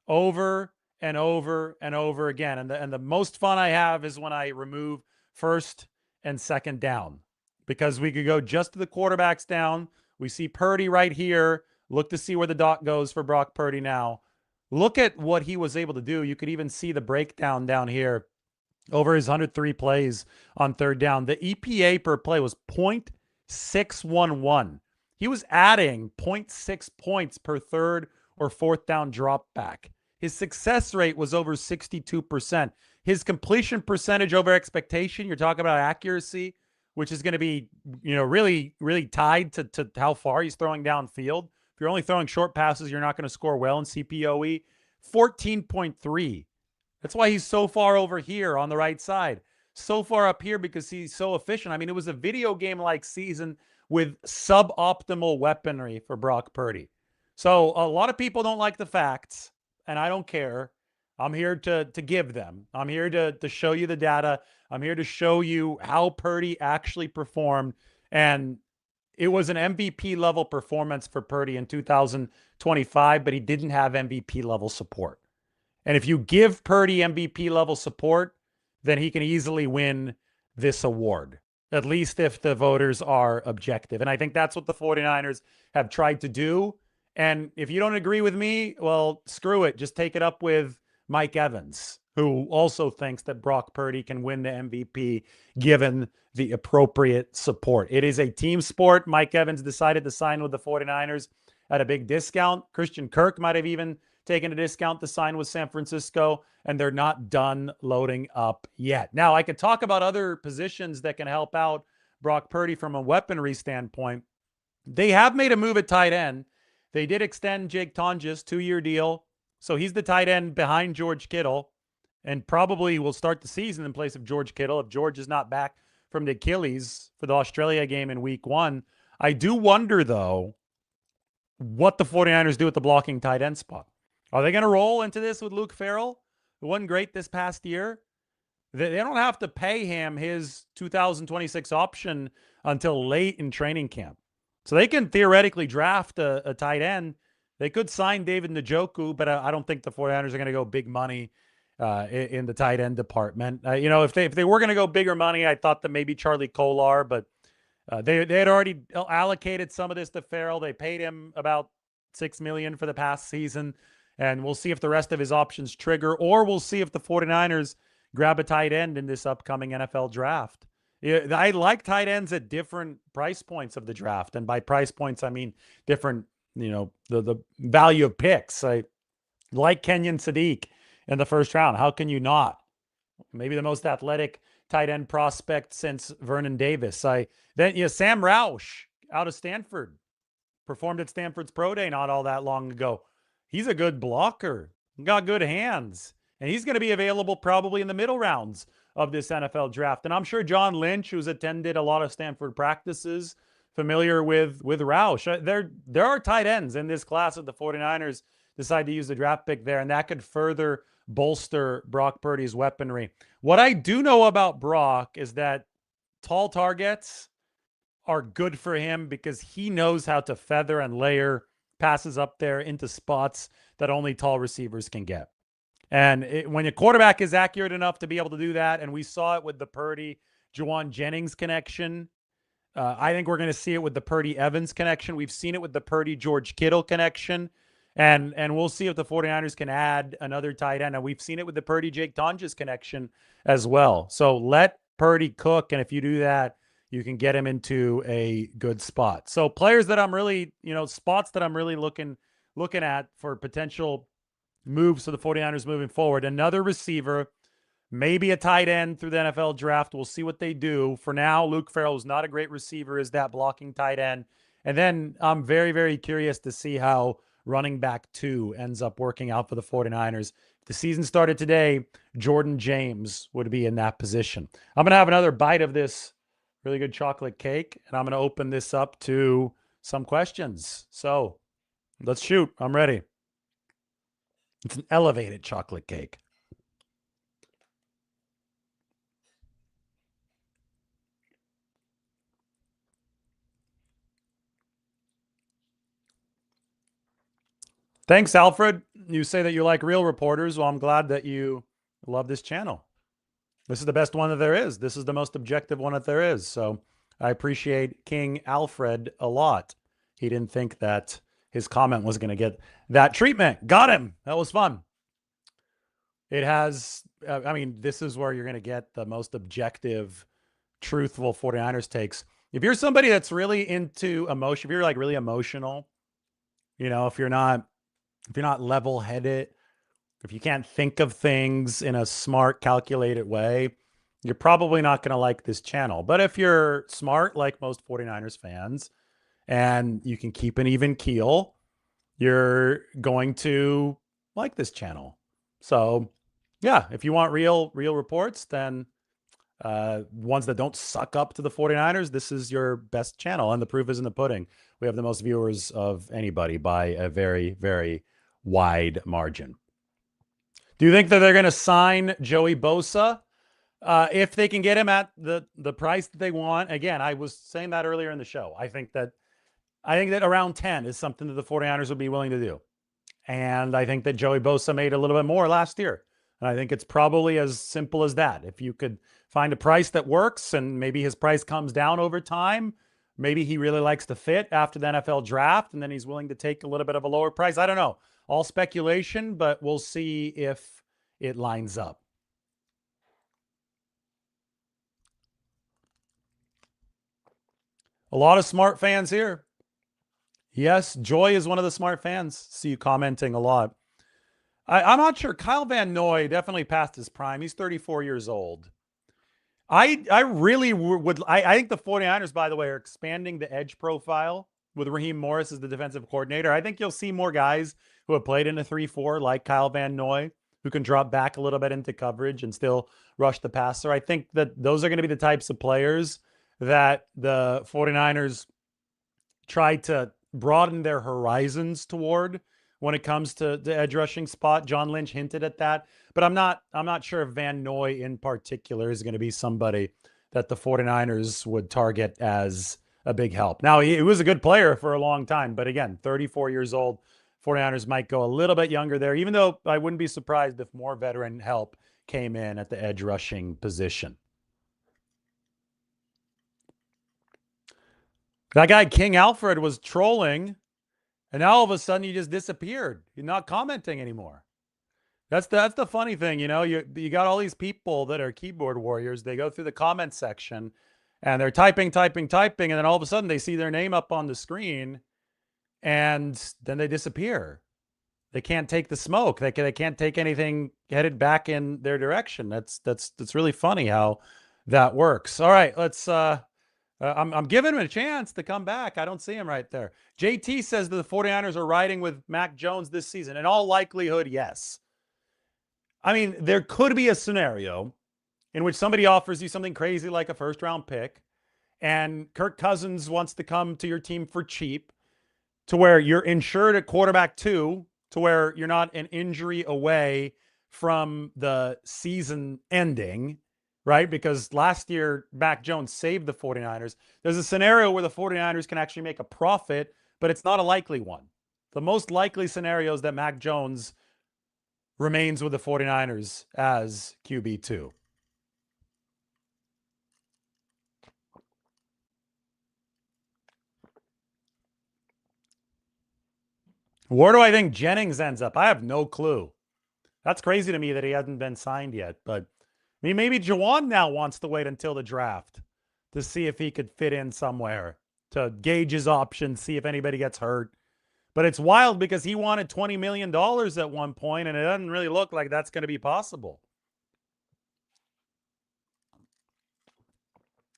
over and over and over again. And the most fun I have is when I remove first and second down, because we could go just to the quarterbacks down. We see Purdy right here. Look to see where the dot goes for Brock Purdy now. Look at what he was able to do. You could even see the breakdown down here over his 103 plays on third down. The EPA per play was 0.611. He was adding 0.6 points per third or fourth down drop back. His success rate was over 62%. His completion percentage over expectation, you're talking about accuracy, which is going to be, really, really tied to how far he's throwing downfield. If you're only throwing short passes, you're not going to score well in CPOE. 14.3. That's why he's so far over here on the right side. So far up here because he's so efficient. I mean, it was a video game-like season with suboptimal weaponry for Brock Purdy. So a lot of people don't like the facts, and I don't care. I'm here to give them. I'm here to show you the data. I'm here to show you how Purdy actually performed. And it was an MVP level performance for Purdy in 2025, but he didn't have MVP level support. And if you give Purdy MVP level support, then he can easily win this award, at least if the voters are objective. And I think that's what the 49ers have tried to do. And if you don't agree with me, well, screw it. Just take it up with Mike Evans, who also thinks that Brock Purdy can win the MVP given the appropriate support. It is a team sport. Mike Evans decided to sign with the 49ers at a big discount. Christian Kirk might have even taken a discount to sign with San Francisco, and they're not done loading up yet. Now, I could talk about other positions that can help out Brock Purdy from a weaponry standpoint. They have made a move at tight end. They did extend Jake Tonjes, 2-year deal. So he's the tight end behind George Kittle, and probably will start the season in place of George Kittle if George is not back from the Achilles for the Australia game in week 1. I do wonder, though, what the 49ers do at the blocking tight end spot. Are they going to roll into this with Luke Farrell, who wasn't great this past year? They don't have to pay him his 2026 option until late in training camp. So they can theoretically draft a tight end. They could sign David Njoku, but I don't think the 49ers are going to go big money in the tight end department. If they were going to go bigger money, I thought that maybe Charlie Kolar, but they had already allocated some of this to Farrell. They paid him about $6 million for the past season, and we'll see if the rest of his options trigger, or we'll see if the 49ers grab a tight end in this upcoming NFL draft. I like tight ends at different price points of the draft, and by price points, I mean different, the value of picks. I like Kenyon Sadiq in the first round. How can you not? Maybe the most athletic tight end prospect since Vernon Davis. Sam Roush out of Stanford performed at Stanford's Pro Day not all that long ago. He's a good blocker, got good hands, and he's going to be available probably in the middle rounds of this NFL draft. And I'm sure John Lynch, who's attended a lot of Stanford practices, familiar with Roush. There are tight ends in this class that the 49ers decide to use the draft pick there, and that could further bolster Brock Purdy's weaponry. What I do know about Brock is that tall targets are good for him because he knows how to feather and layer passes up there into spots that only tall receivers can get. And when your quarterback is accurate enough to be able to do that, and we saw it with the Purdy Juwan Jennings connection, I think we're going to see it with the Purdy Evans connection. We've seen it with the Purdy George Kittle connection. And we'll see if the 49ers can add another tight end. And we've seen it with the Purdy Jake Tonjes connection as well. So let Purdy cook. And if you do that, you can get him into a good spot. So players that I'm really, spots that I'm really looking at for potential moves for the 49ers moving forward. Another receiver, maybe a tight end through the NFL draft. We'll see what they do. For now, Luke Farrell is not a great receiver, is that blocking tight end. And then I'm very, very curious to see how running back 2 ends up working out for the 49ers. If the season started today, Jordan James would be in that position. I'm going to have another bite of this really good chocolate cake, and I'm going to open this up to some questions. So let's shoot. I'm ready. It's an elevated chocolate cake. Thanks, Alfred. You say that you like real reporters. Well, I'm glad that you love this channel. This is the best one that there is. This is the most objective one that there is. So I appreciate King Alfred a lot. He didn't think that his comment was going to get that treatment. Got him. That was fun. It has, this is where you're going to get the most objective, truthful 49ers takes. If you're somebody that's really into emotion, if you're like really emotional, if you're not level-headed, if you can't think of things in a smart, calculated way, you're probably not going to like this channel. But if you're smart, like most 49ers fans, and you can keep an even keel, you're going to like this channel. So yeah, if you want real reports, then ones that don't suck up to the 49ers, this is your best channel. And the proof is in the pudding. We have the most viewers of anybody by a very, very wide margin. Do you think that they're going to sign Joey Bosa if they can get him at the price that they want? Again, I was saying that earlier in the show. I think that around 10 is something that the 49ers would be willing to do. And I think that Joey Bosa made a little bit more last year. And I think it's probably as simple as that. If you could find a price that works and maybe his price comes down over time, maybe he really likes to fit after the NFL draft and then he's willing to take a little bit of a lower price. I don't know. All speculation, but we'll see if it lines up. A lot of smart fans here. Yes, Joy is one of the smart fans. See you commenting a lot. I'm not sure. Kyle Van Noy definitely passed his prime. He's 34 years old. I really would. I think the 49ers, by the way, are expanding the edge profile with Raheem Morris as the defensive coordinator. I think you'll see more guys who have played in a 3-4 like Kyle Van Noy, who can drop back a little bit into coverage and still rush the passer. I think that those are going to be the types of players that the 49ers try to broaden their horizons toward when it comes to the edge rushing spot. John Lynch hinted at that, but I'm not sure if Van Noy in particular is going to be somebody that the 49ers would target as a big help. Now, he was a good player for a long time, but again, 34 years old. 49ers might go a little bit younger there, even though I wouldn't be surprised if more veteran help came in at the edge rushing position. That guy, King Alfred, was trolling, and now all of a sudden he just disappeared. You're not commenting anymore. That's the funny thing, you got all these people that are keyboard warriors. They go through the comment section, and they're typing, and then all of a sudden they see their name up on the screen, and then they disappear. They can't take the smoke. They can't take anything headed back in their direction. That's really funny how that works. All right, let's. I'm giving him a chance to come back. I don't see him right there. JT says that the 49ers are riding with Mac Jones this season. In all likelihood, yes. I mean, there could be a scenario in which somebody offers you something crazy like a first-round pick, and Kirk Cousins wants to come to your team for cheap, to where you're insured at quarterback 2, to where you're not an injury away from the season ending, right? Because last year, Mac Jones saved the 49ers. There's a scenario where the 49ers can actually make a profit, but it's not a likely one. The most likely scenario is that Mac Jones remains with the 49ers as QB2. Where do I think Jennings ends up? I have no clue. That's crazy to me that he hasn't been signed yet. But I mean, maybe Juwan now wants to wait until the draft to see if he could fit in somewhere, to gauge his options, see if anybody gets hurt. But it's wild because he wanted $20 million at one point, and it doesn't really look like that's going to be possible.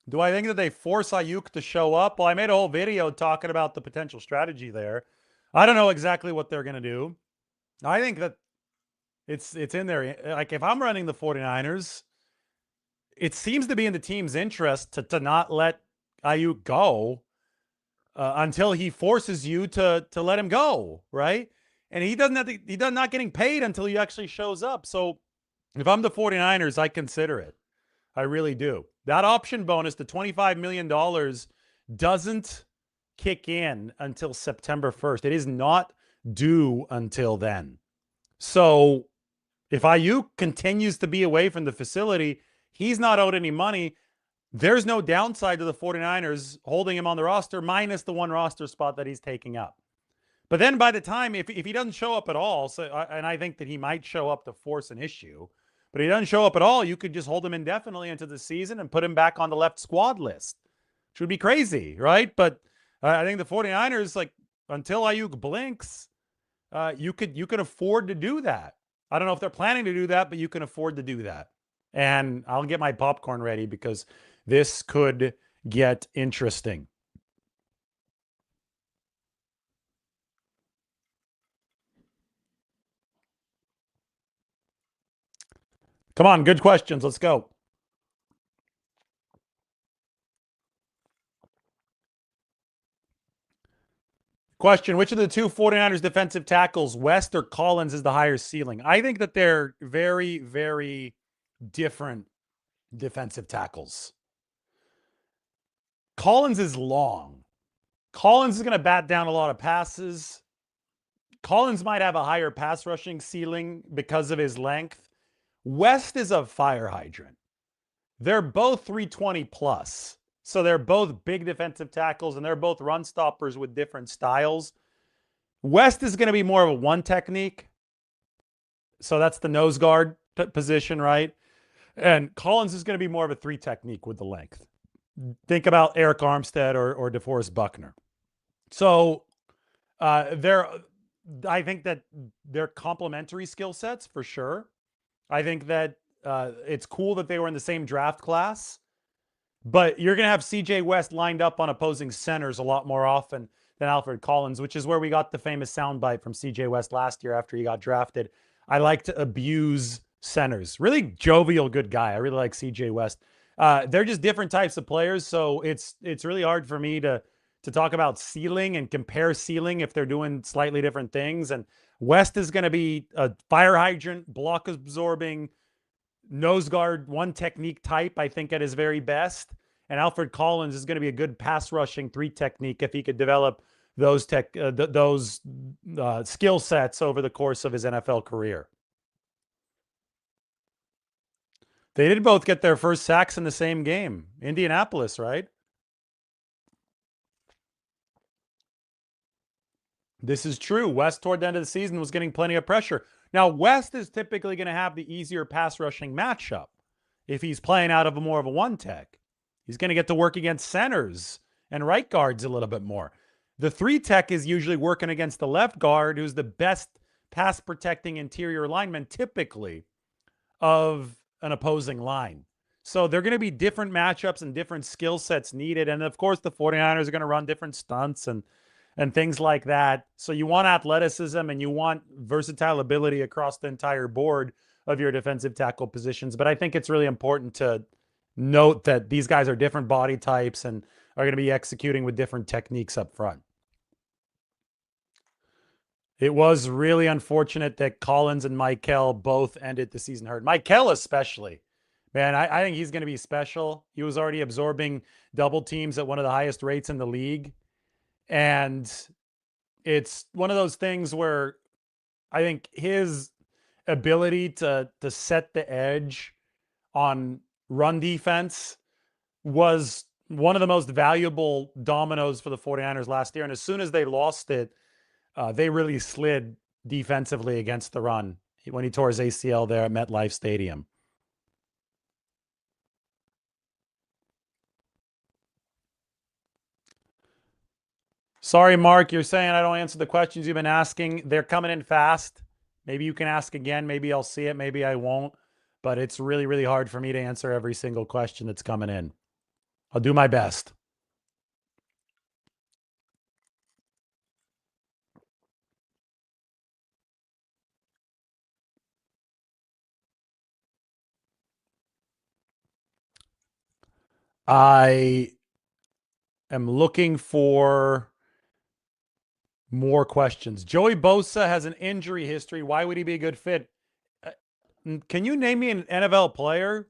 Do I think that they force Ayuk to show up? Well, I made a whole video talking about the potential strategy there. I don't know exactly what they're going to do. I think that it's in there. Like, if I'm running the 49ers, it seems to be in the team's interest to not let Ayuk go until he forces you to let him go, right? And he doesn't he's not getting paid until he actually shows up. So if I'm the 49ers, I consider it. I really do. That option bonus, the $25 million, doesn't kick in until September 1st. It is not due until then. So if Ayuk continues to be away from the facility, he's not owed any money. There's no downside to the 49ers holding him on the roster, minus the one roster spot that he's taking up. But then by the time, if he doesn't show up at all, and I think that he might show up to force an issue, but if he doesn't show up at all, you could just hold him indefinitely into the season and put him back on the left squad list, which would be crazy, right? But I think the 49ers, like, until Ayuk blinks, you could afford to do that. I don't know if they're planning to do that, but you can afford to do that. And I'll get my popcorn ready because this could get interesting. Come on, good questions. Let's go. Question, which of the two 49ers defensive tackles, West or Collins, is the higher ceiling? I think that they're very, very different defensive tackles. Collins is long. Collins is going to bat down a lot of passes. Collins might have a higher pass rushing ceiling because of his length. West is a fire hydrant. They're both 320 plus. So they're both big defensive tackles, and they're both run stoppers with different styles. West is going to be more of a one technique. So that's the nose guard position, right? And Collins is going to be more of a 3 technique with the length. Think about Eric Armstead or DeForest Buckner. So I think that they're complementary skill sets for sure. I think that it's cool that they were in the same draft class. But you're going to have CJ West lined up on opposing centers a lot more often than Alfred Collins, which is where we got the famous soundbite from CJ West last year after he got drafted. I like to abuse centers. Really jovial, good guy. I really like CJ West. They're just different types of players, so it's really hard for me to talk about ceiling and compare ceiling if they're doing slightly different things. And West is going to be a fire hydrant, block absorbing, nose guard, one technique type, I think, at his very best. And Alfred Collins is going to be a good pass rushing 3 technique if he could develop those skill sets over the course of his NFL career. They did both get their first sacks in the same game. Indianapolis, right? This is true. West, toward the end of the season, was getting plenty of pressure. Now, West is typically going to have the easier pass rushing matchup if he's playing out of more of a one tech. He's going to get to work against centers and right guards a little bit more. The 3 tech is usually working against the left guard, who's the best pass protecting interior lineman typically of an opposing line. So they're going to be different matchups and different skill sets needed. And of course, the 49ers are going to run different stunts and things like that. So you want athleticism and you want versatile ability across the entire board of your defensive tackle positions. But I think it's really important to note that these guys are different body types and are going to be executing with different techniques up front. It was really unfortunate that Collins and Michael both ended the season hurt. Michael especially. Man, I think he's going to be special. He was already absorbing double teams at one of the highest rates in the league. And it's one of those things where I think his ability to set the edge on run defense was one of the most valuable dominoes for the 49ers last year. And as soon as they lost it, they really slid defensively against the run when he tore his ACL there at MetLife Stadium. Sorry, Mark, you're saying I don't answer the questions you've been asking. They're coming in fast. Maybe you can ask again. Maybe I'll see it. Maybe I won't. But it's really, really hard for me to answer every single question that's coming in. I'll do my best. I am looking for more questions. Joey Bosa has an injury history. Why would he be a good fit? Can you name me an NFL player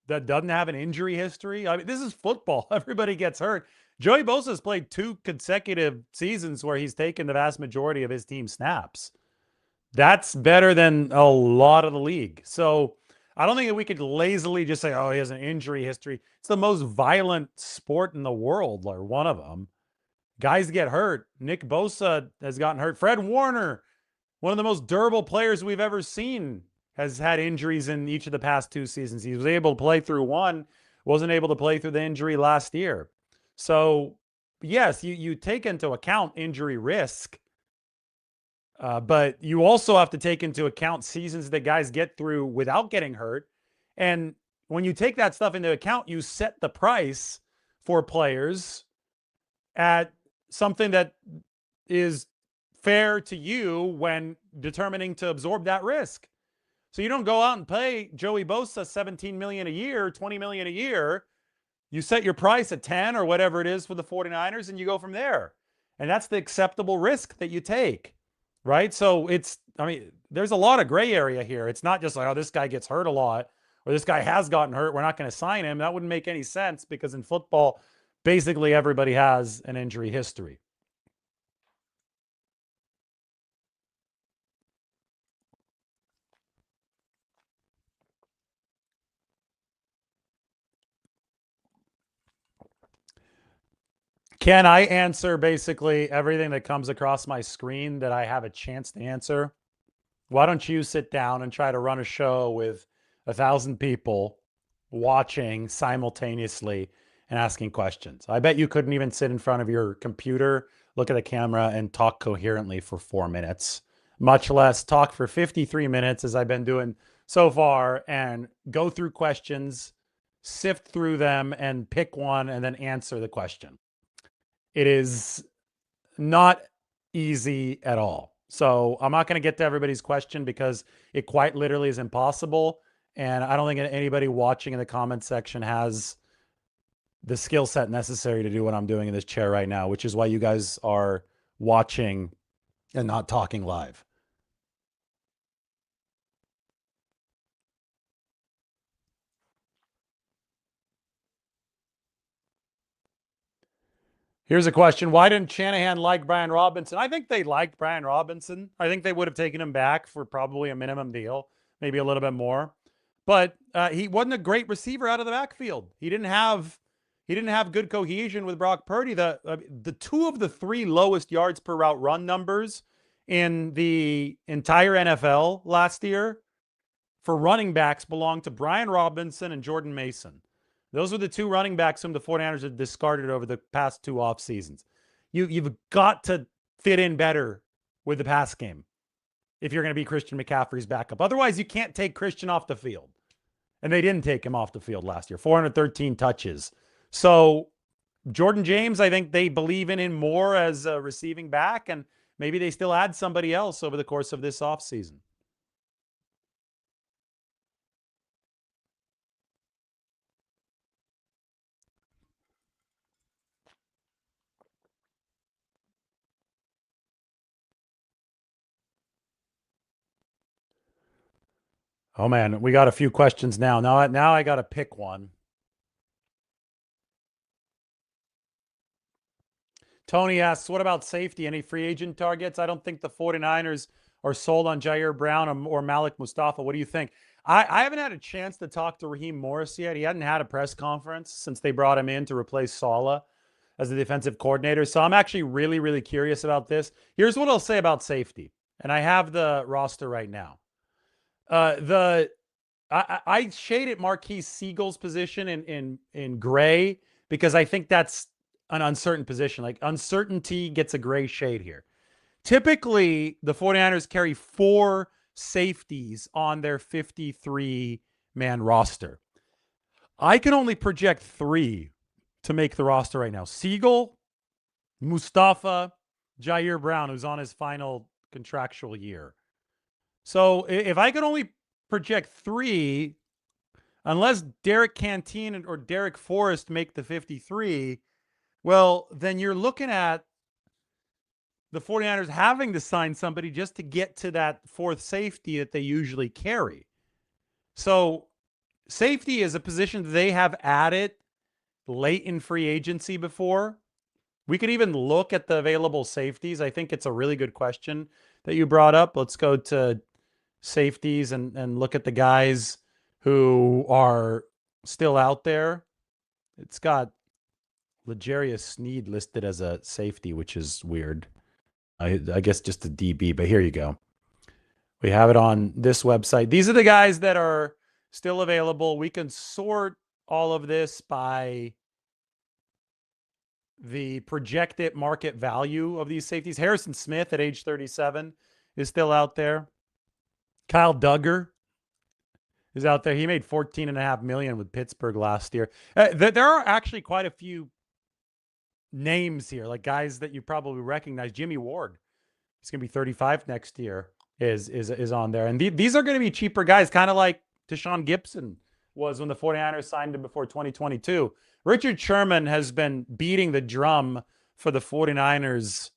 that doesn't have an injury history? I mean, this is football. Everybody gets hurt. Joey Bosa has played 2 consecutive seasons where he's taken the vast majority of his team snaps. That's better than a lot of the league. So I don't think that we could lazily just say, oh, he has an injury history. It's the most violent sport in the world, or one of them. Guys get hurt. Nick Bosa has gotten hurt. Fred Warner, one of the most durable players we've ever seen, has had injuries in each of the past 2 seasons. He was able to play through one, wasn't able to play through the injury last year. So, yes, you take into account injury risk, but you also have to take into account seasons that guys get through without getting hurt. And when you take that stuff into account, you set the price for players at something that is fair to you when determining to absorb that risk. So you don't go out and pay Joey Bosa $17 million a year, $20 million a year. You set your price at 10 or whatever it is for the 49ers, and you go from there. And that's the acceptable risk that you take, right? So there's a lot of gray area here. It's not just like, oh, this guy gets hurt a lot, or this guy has gotten hurt, we're not going to sign him. That wouldn't make any sense, because in football, basically everybody has an injury history. Can I answer basically everything that comes across my screen that I have a chance to answer? Why don't you sit down and try to run a show with 1,000 people watching simultaneously and asking questions? I bet you couldn't even sit in front of your computer, look at a camera, and talk coherently for 4 minutes, much less talk for 53 minutes, as I've been doing so far, and go through questions, sift through them, and pick one and then answer the question. It is not easy at all. So I'm not going to get to everybody's question, because it quite literally is impossible. And I don't think anybody watching in the comment section has the skill set necessary to do what I'm doing in this chair right now, which is why you guys are watching and not talking live. Here's a question. Why didn't Shanahan like Brian Robinson? I think they liked Brian Robinson. I think they would have taken him back for probably a minimum deal, maybe a little bit more. But he wasn't a great receiver out of the backfield. He didn't have good cohesion with Brock Purdy. The 2 of the 3 lowest yards per route run numbers in the entire NFL last year for running backs belonged to Brian Robinson and Jordan Mason. Those were the 2 running backs whom the 49ers had discarded over the past 2 off seasons. You've got to fit in better with the pass game if you're going to be Christian McCaffrey's backup. Otherwise, you can't take Christian off the field. And they didn't take him off the field last year. 413 touches. So Jordan James, I think they believe in him more as a receiving back, and maybe they still add somebody else over the course of this offseason. Oh man, we got a few questions now. Now I got to pick one. Tony asks, what about safety? Any free agent targets? I don't think the 49ers are sold on Jair Brown or Malik Mustafa. What do you think? I haven't had a chance to talk to Raheem Morris yet. He hadn't had a press conference since they brought him in to replace Saleh as the defensive coordinator. So I'm actually really, really curious about this. Here's what I'll say about safety. And I have the roster right now. I shaded Marquise Siegel's position in gray because I think that's an uncertain position. Like uncertainty gets a gray shade here. Typically, the 49ers carry 4 safeties on their 53-man roster. I can only project 3 to make the roster right now. Siegel, Mustafa, Jair Brown, who's on his final contractual year. So if I could only project 3, unless Derek Canteen or Derek Forrest make the 53, well, then you're looking at the 49ers having to sign somebody just to get to that 4th safety that they usually carry. So safety is a position that they have added late in free agency before. We could even look at the available safeties. I think it's a really good question that you brought up. Let's go to safeties and look at the guys who are still out there. It's got L'Jarius Sneed listed as a safety, which is weird. I guess just a DB, but here you go. We have it on this website. These are the guys that are still available. We can sort all of this by the projected market value of these safeties. Harrison Smith at age 37 is still out there. Kyle Duggar is out there. He made $14.5 million with Pittsburgh last year. There are actually quite a few names here, like guys that you probably recognize. Jimmy Ward, he's going to be 35 next year, is on there. And these are going to be cheaper guys, kind of like Deshaun Gibson was when the 49ers signed him before 2022. Richard Sherman has been beating the drum for the 49ers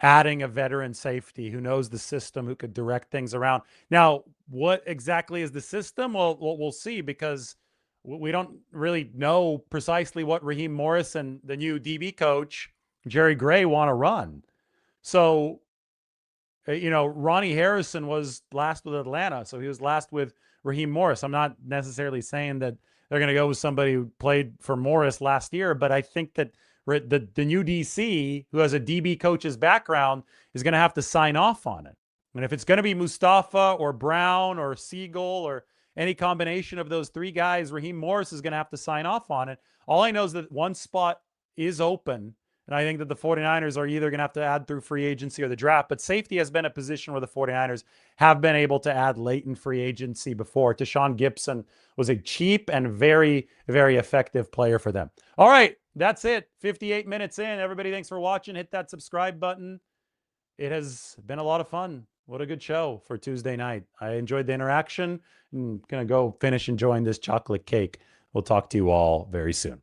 adding a veteran safety who knows the system, who could direct things around. Now, what exactly is the system? Well, we'll see, because we don't really know precisely what Raheem Morris and the new DB coach, Jerry Gray, want to run. So, Ronnie Harrison was last with Atlanta, so he was last with Raheem Morris. I'm not necessarily saying that they're going to go with somebody who played for Morris last year, but I think that the new DC, who has a DB coach's background, is going to have to sign off on it. And if it's going to be Mustafa or Brown or Siegel or any combination of those 3 guys, Raheem Morris is going to have to sign off on it. All I know is that one spot is open, and I think that the 49ers are either going to have to add through free agency or the draft. But safety has been a position where the 49ers have been able to add late in free agency before. Deshaun Gibson was a cheap and very, very effective player for them. All right, that's it. 58 minutes in. Everybody, thanks for watching. Hit that subscribe button. It has been a lot of fun. What a good show for Tuesday night. I enjoyed the interaction. I'm going to go finish enjoying this chocolate cake. We'll talk to you all very soon.